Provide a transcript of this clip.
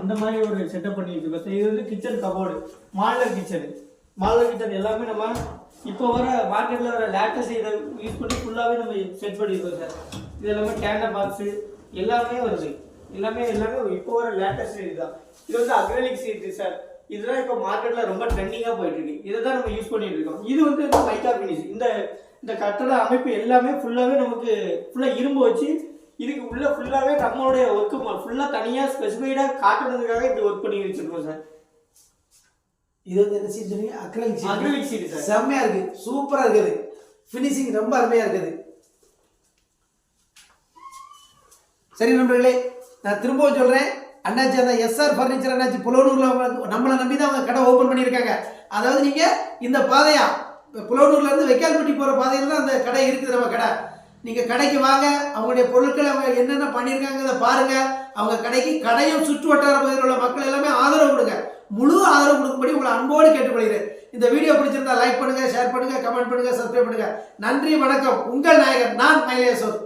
அந்த மாதிரி ஒரு செட்டப் பண்ணி வச்சிருக்கோம் சார். இது வந்து கிச்சன் கபோர்டு, மாடலர் கிச்சன் எல்லாமே நம்ம இப்போ வர மார்க்கெட்டில் வர லேட்டஸ்ட் இதை யூஸ் பண்ணி ஃபுல்லாகவே நம்ம செட் பண்ணியிருக்கோம் சார். இது எல்லாமே கேண்டர் பாக்ஸு எல்லாமே வருது. எல்லாமே இப்போ வர லேட்டஸ்ட் இதுதான். இது வந்து அக்ரலிக் சீட் சார். இதுதான் இப்போ மார்க்கெட்டில் ரொம்ப ட்ரெண்டிங்காக போயிட்டு இருக்கு. இதை தான் நம்ம யூஸ் பண்ணிட்டு இருக்கோம். இது வந்து மைக்கா ஃபினிஷ். இந்த கட்டட அமைப்பு எல்லாமே ஃபுல்லாகவே நமக்கு ஃபுல்லாக இரும்பு வச்சு இதுக்கு உள்ள ஃபுல்லாகவே நம்மளுடைய ஒர்க்கு ஃபுல்லாக தனியாக ஸ்பெசிஃபைடாக காட்டுறதுக்காக இப்படி ஒர்க் பண்ணி வச்சுருக்கோம் சார். இது வந்து என்ன சீட் சொன்னீங்க? Acrylic sheet sir. செம்மையா இருக்கு, சூப்பரா இருக்குது, ஃபினிஷிங் ரொம்ப அருமையா இருக்குது. சரி நண்பர்களே, நான் திரும்பவும் சொல்றேன், அண்ணாச்சி அந்த எஸ்ஆர் ஃபர்னிச்சர் அண்ணாச்சி புலவனூர்ல நம்மளை நம்பி தான் அவங்க கடை ஓபன் பண்ணியிருக்காங்க. அதாவது நீங்க இந்த பாதையா புலவனூர்ல இருந்து வெக்கால்பட்டி போற பாதையில தான் அந்த கடை இருக்குது. நம்ம கடை நீங்க கடைக்கு வாங்க, அவங்களுடைய பொருட்களை அவங்க என்னென்ன பண்ணியிருக்காங்க பாருங்க. அவங்க கடையும் சுற்று வட்டார பகுதியில் உள்ள மக்கள் எல்லாமே ஆதரவு கொடுங்க, முழு ஆதரவு கொடுக்கும்படி உங்களை அன்போடு கேட்டுக்கொள்கிறேன். இந்த வீடியோ பிடிச்சிருந்தா லைக் பண்ணுங்க, ஷேர் பண்ணுங்க, கமெண்ட் பண்ணுங்க, சப்ஸ்கிரைப் பண்ணுங்க. நன்றி, வணக்கம். உங்கள் நாயகர் நான் மயிலேஸ்வர்.